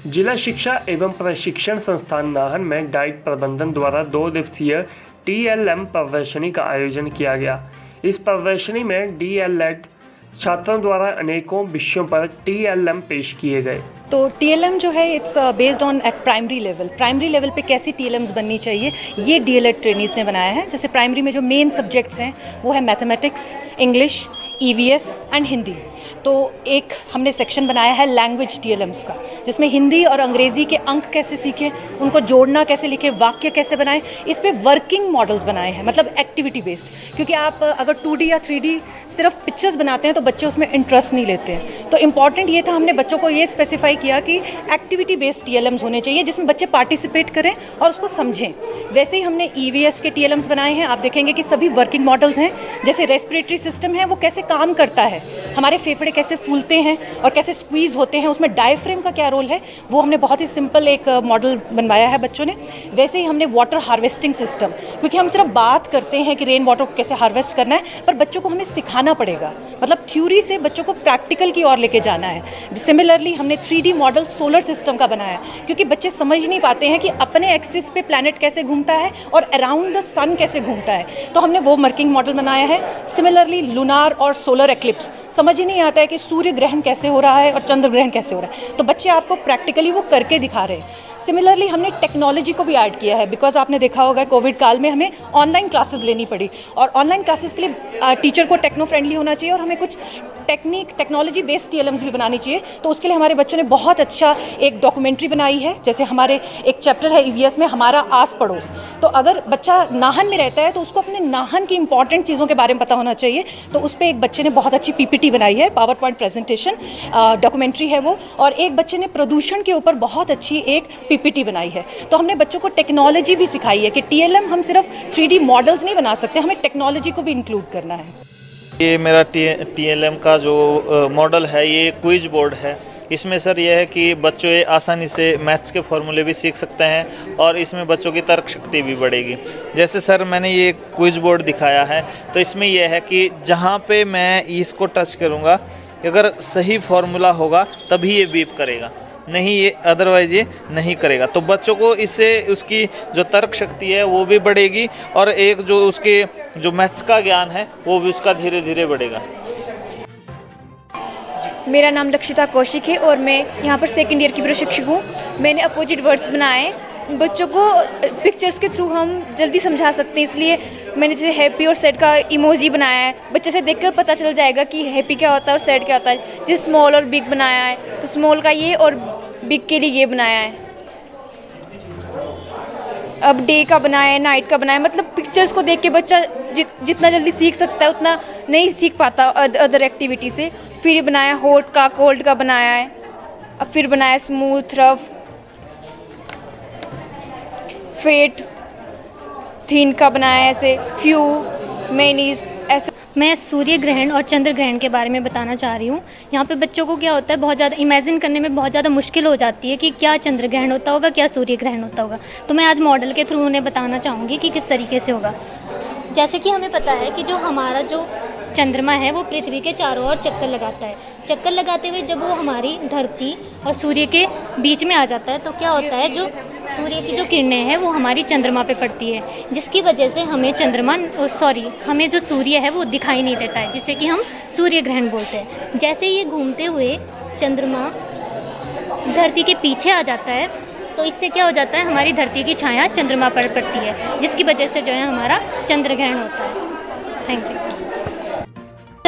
जिला शिक्षा एवं प्रशिक्षण संस्थान नाहन में डाइट प्रबंधन द्वारा 2 दिवसीय TLM प्रदर्शनी का आयोजन किया गया। इस प्रदर्शनी में DLED छात्रों द्वारा अनेकों विषयों पर TLM पेश किए गए। तो TLM जो है it's based on eight primary level पे कैसी TLMs बननी चाहिए ये DLED ट्रेनीज़ ने बनाया है। जैसे प्राइमरी में जो मेन सब्जेक्ट्स हैं वो है mathematics, English, EVS and Hindi. तो एक हमने सेक्शन बनाया है लैंग्वेज TLMs का, जिसमें हिंदी और अंग्रेज़ी के अंक कैसे सीखें, उनको जोड़ना कैसे लिखें, वाक्य कैसे बनाएं, इस पे वर्किंग मॉडल्स बनाए हैं, मतलब एक्टिविटी बेस्ड। क्योंकि आप अगर 2D या 3D सिर्फ पिक्चर्स बनाते हैं तो बच्चे उसमें इंटरेस्ट नहीं लेते हैं। तो इम्पॉर्टेंट ये था, हमने बच्चों को ये स्पेसिफाई किया कि एक्टिविटी बेस्ड TLMs होने चाहिए जिसमें बच्चे पार्टिसिपेट करें और उसको समझें। वैसे ही हमने EVS के TLMs बनाए हैं। आप देखेंगे कि सभी वर्किंग मॉडल्स हैं। जैसे रेस्पिरेटरी सिस्टम है वो कैसे काम करता है, हमारे फेफड़े कैसे फूलते हैं और कैसे स्क्वीज़ होते हैं, उसमें डायफ्रेम का क्या रोल है, वो हमने बहुत ही सिंपल एक मॉडल बनवाया है बच्चों ने। वैसे ही हमने वाटर हार्वेस्टिंग सिस्टम, क्योंकि हम सिर्फ बात करते हैं कि रेन वाटर को कैसे हार्वेस्ट करना है, पर बच्चों को हमें सिखाना पड़ेगा, मतलब थ्योरी से बच्चों को प्रैक्टिकल की ओर लेके जाना है। सिमिलरली हमने 3D मॉडल सोलर सिस्टम का बनाया, क्योंकि बच्चे समझ नहीं पाते हैं कि अपने एक्सिस पे प्लैनेट कैसे घूमता है और अराउंड द सन कैसे घूमता है, तो हमने वो वर्किंग मॉडल बनाया है। सिमिलरली लूनार और सोलर एक्लिप्स, समझ ही नहीं आता है कि सूर्य ग्रहण कैसे हो रहा है और चंद्र ग्रहण कैसे हो रहा है, तो बच्चे आपको प्रैक्टिकली वो करके दिखा रहे हैं। सिमिलरली हमने टेक्नोलॉजी को भी ऐड किया है, बिकॉज आपने देखा होगा कोविड काल में हमें ऑनलाइन क्लासेस लेनी पड़ी, और ऑनलाइन क्लासेस के लिए टीचर को टेक्नो फ्रेंडली होना चाहिए और हमें कुछ टेक्नोलॉजी बेस्ड TLMs भी बनानी चाहिए। तो उसके लिए हमारे बच्चों ने बहुत अच्छा एक डॉक्यूमेंट्री बनाई है। जैसे हमारे एक चैप्टर है EVS में, हमारा आस पड़ोस। तो अगर बच्चा नाहन में रहता है तो उसको अपने नाहन की इंपॉर्टेंट चीज़ों के बारे में पता होना चाहिए। तो उस पर एक बच्चे ने बहुत अच्छी PPT बनाई है, पावर पॉइंट प्रेजेंटेशन डॉक्यूमेंट्री है वो, और एक बच्चे ने प्रदूषण के ऊपर बहुत अच्छी एक PPT बनाई है। तो हमने बच्चों को टेक्नोलॉजी भी सिखाई है कि TLM हम सिर्फ 3D मॉडल्स नहीं बना सकते, हमें टेक्नोलॉजी को भी इंक्लूड करना है। ये मेरा TLM का जो मॉडल है ये क्विज बोर्ड है। इसमें सर ये है कि बच्चे आसानी से मैथ्स के फॉर्मूले भी सीख सकते हैं और इसमें बच्चों की तर्क शक्ति भी बढ़ेगी। जैसे सर मैंने ये क्विज बोर्ड दिखाया है, तो इसमें यह है कि जहाँ पे मैं इसको टच करूँगा, अगर सही फार्मूला होगा तभी ये बीप करेगा, नहीं ये अदरवाइज ये नहीं करेगा। तो बच्चों को इससे उसकी जो तर्क शक्ति है वो भी बढ़ेगी और एक जो उसके जो मैथ्स का ज्ञान है वो भी उसका धीरे धीरे बढ़ेगा। मेरा नाम लक्षिता कौशिक है और मैं यहाँ पर सेकंड ईयर की प्रशिक्षक हूँ। मैंने अपोजिट वर्ड्स बनाए, बच्चों को पिक्चर्स के थ्रू हम जल्दी समझा सकते हैं, इसलिए मैंने जैसे हैप्पी और सैड का इमोजी बनाया है। बच्चे से देखकर पता चल जाएगा कि हैप्पी क्या होता है और सैड क्या होता है। जैसे स्मॉल और बिग बनाया है, तो स्मॉल का ये और बिग के लिए ये बनाया है। अब डे का बनाया है, नाइट का बनाया है, मतलब पिक्चर्स को देख के बच्चा जितना जल्दी सीख सकता है उतना नहीं सीख पाता अदर एक्टिविटी से। फिर ये बनाया हॉट का, कोल्ड का बनाया है। अब फिर बनाया स्मूथ, रफ, फेट, थीन का बनाया है, ऐसे फ्यू, मेनीज, ऐसे। मैं सूर्य ग्रहण और चंद्र ग्रहण के बारे में बताना चाह रही हूँ। यहाँ पे बच्चों को क्या होता है, बहुत ज़्यादा इमेजिन करने में बहुत ज़्यादा मुश्किल हो जाती है कि क्या चंद्र ग्रहण होता होगा, क्या सूर्य ग्रहण होता होगा। तो मैं आज मॉडल के थ्रू उन्हें बताना चाहूँगी कि किस तरीके से होगा। जैसे कि हमें पता है कि जो हमारा जो चंद्रमा है वो पृथ्वी के चारों ओर चक्कर लगाता है। चक्कर लगाते हुए जब वो हमारी धरती और सूर्य के बीच में आ जाता है तो क्या होता है, जो सूर्य की जो किरणें हैं वो हमारी चंद्रमा पे पड़ती है, जिसकी वजह से हमें हमें जो सूर्य है वो दिखाई नहीं देता है, जिसे कि हम सूर्य ग्रहण बोलते हैं। जैसे ये घूमते हुए चंद्रमा धरती के पीछे आ जाता है तो इससे क्या हो जाता है, हमारी धरती की छाया चंद्रमा पर पड़ती है, जिसकी वजह से जो है हमारा चंद्र ग्रहण होता है। Thank you sir.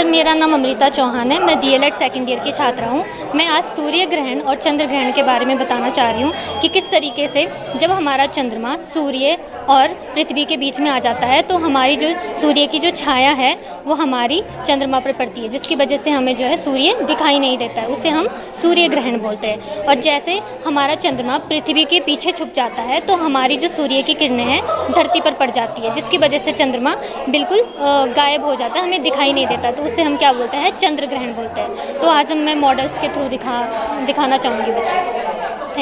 मेरा नाम अमृता चौहान है, मैं DLED सेकंड ईयर की छात्रा हूँ। मैं आज सूर्य ग्रहण और चंद्र ग्रहण के बारे में बताना चाह रही हूँ कि किस तरीके से जब हमारा चंद्रमा सूर्य और पृथ्वी के बीच में आ जाता है तो हमारी जो सूर्य की जो छाया है वो हमारी चंद्रमा पर पड़ती है, जिसकी वजह से हमें जो है सूर्य दिखाई नहीं देता है, उसे हम सूर्य ग्रहण बोलते हैं। और जैसे हमारा चंद्रमा पृथ्वी के पीछे छुप जाता है तो हमारी जो सूर्य की किरणें हैं धरती पर पड़ जाती है, जिसकी वजह से चंद्रमा बिल्कुल गायब हो जाता है, हमें दिखाई नहीं देता, तो उसे हम क्या बोलते हैं, चंद्र ग्रहण बोलते हैं। तो आज मैं मॉडल्स के थ्रू दिखाना चाहूँगी बच्चों को।